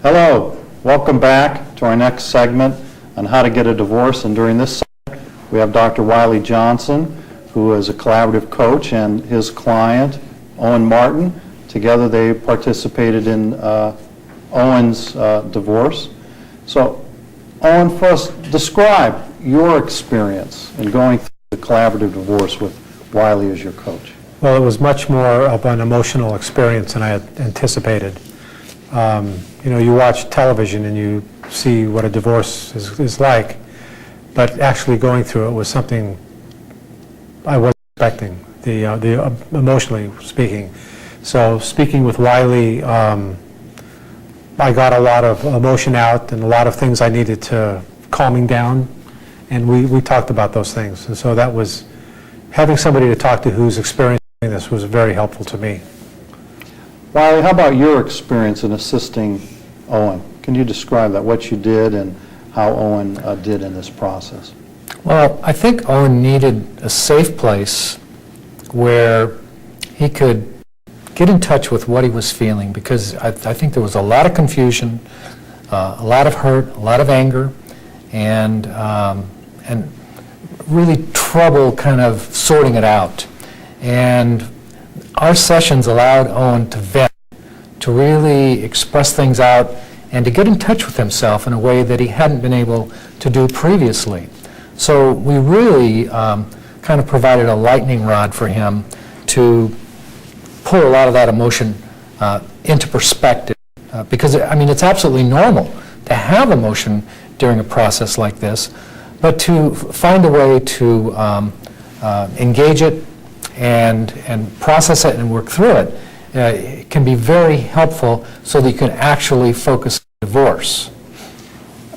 Hello, welcome back to our next segment on how to get a divorce. And during this segment, we have Dr. Wiley Johnson, who is a collaborative coach, and his client, Owen Martin. Together they participated in Owen's divorce. So, Owen, first, describe your experience in going through the collaborative divorce with Wiley as your coach. Well, it was much more of an emotional experience than I had anticipated. You watch television and you see what a divorce is like, but actually going through it was something I wasn't expecting, emotionally speaking. So speaking with Wiley, I got a lot of emotion out and a lot of things I needed to calming down, and we talked about those things. And so that was, having somebody to talk to who's experiencing this was very helpful to me. Wiley, how about your experience in assisting Owen? Can you describe that, what you did and how Owen did in this process? Well, I think Owen needed a safe place where he could get in touch with what he was feeling, because I think there was a lot of confusion, a lot of hurt, a lot of anger, and really trouble kind of sorting it out. And our sessions allowed Owen to vent, to really express things out, and to get in touch with himself in a way that he hadn't been able to do previously. So we really kind of provided a lightning rod for him to pull a lot of that emotion into perspective. Because, I mean, it's absolutely normal to have emotion during a process like this, but to find a way to engage it and process it and work through it, it can be very helpful so that you can actually focus on divorce.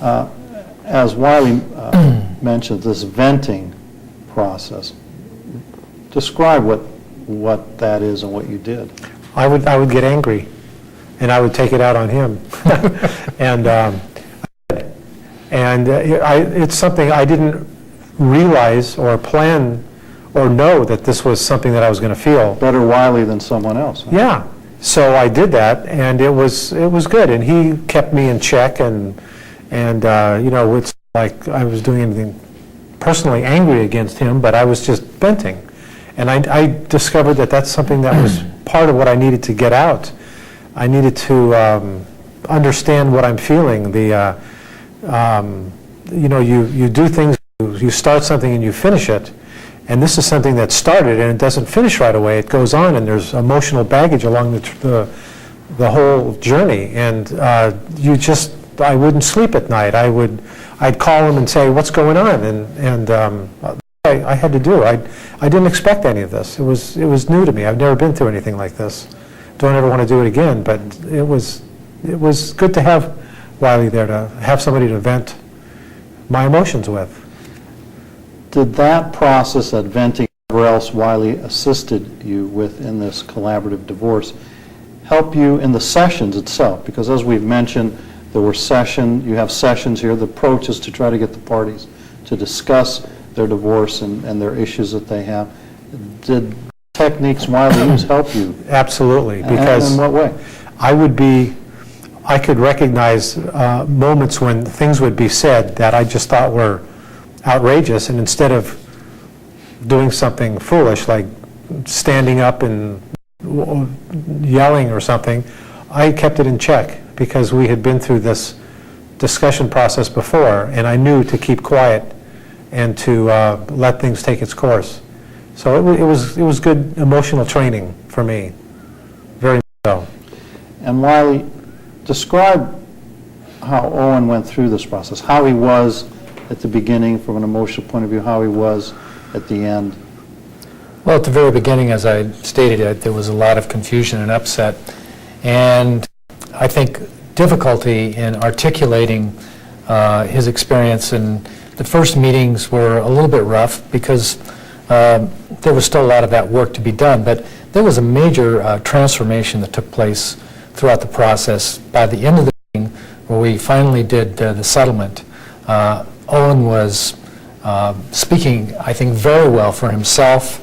As Wiley mentioned, this venting process, describe what that is and what you did. I would get angry, and I would take it out on him. It's something I didn't realize or plan or know that this was something that I was going to feel. Better Wiley than someone else. Huh? Yeah. So I did that, and it was good, and he kept me in check, and it's like I was doing anything personally angry against him, but I was just venting. And I discovered that that's something that was part of what I needed to get out. I needed to understand what I'm feeling. You do things, you start something and you finish it. And this is something that started and it doesn't finish right away. It goes on, and there's emotional baggage along the whole journey. And I wouldn't sleep at night. I'd call him and say, "What's going on?" And I had to do. I didn't expect any of this. It was new to me. I've never been through anything like this. Don't ever want to do it again. But it was good to have Wiley there, to have somebody to vent my emotions with. Did that process, that venting, whatever else Wiley assisted you with in this collaborative divorce, help you in the sessions itself? Because as we've mentioned, you have sessions here. The approach is to try to get the parties to discuss their divorce and their issues that they have. Did techniques Wiley use help you? Absolutely. Because in what way? I could recognize moments when things would be said that I just thought were outrageous, and instead of doing something foolish like standing up and yelling or something, I kept it in check because we had been through this discussion process before, and I knew to keep quiet and to let things take its course. So it was good emotional training for me, very much so. And Wiley, describe how Owen went through this process, how he was at the beginning from an emotional point of view, how he was at the end. Well, at the very beginning, as I stated, there was a lot of confusion and upset, and I think difficulty in articulating his experience. And the first meetings were a little bit rough because there was still a lot of that work to be done, but there was a major transformation that took place throughout the process. By the end of the meeting, where we finally did the settlement, Owen was speaking, I think, very well for himself,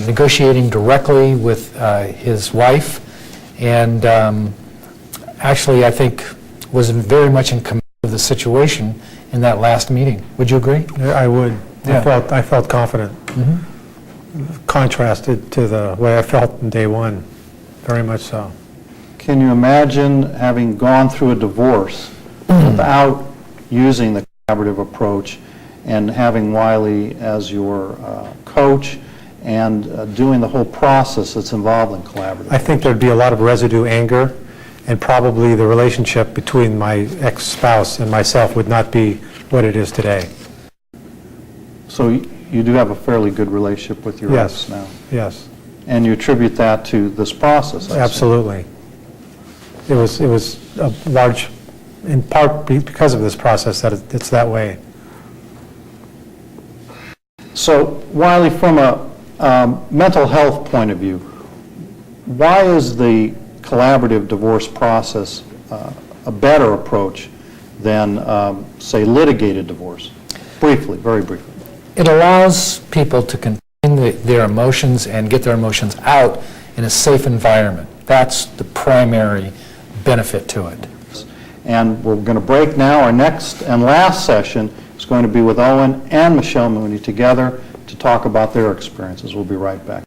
negotiating directly with his wife, and actually I think was very much in command of the situation in that last meeting. Would you agree? I would. Yeah. I felt confident. Contrasted to the way I felt in day one, very much so. Can you imagine having gone through a divorce without using the collaborative approach and having Wiley as your coach and doing the whole process that's involved in collaborative? I think there'd be a lot of residue anger, and probably the relationship between my ex-spouse and myself would not be what it is today. So you do have a fairly good relationship with your Yes. ex now? Yes, And you attribute that to this process, I see. absolutely. It was a large, in part because of this process, that it's that way. So, Wiley, from a mental health point of view, why is the collaborative divorce process a better approach than, say, litigated divorce? Briefly, very briefly. It allows people to contain their emotions and get their emotions out in a safe environment. That's the primary benefit to it. And we're going to break now. Our next and last session is going to be with Owen and Michelle Mooney together to talk about their experiences. We'll be right back.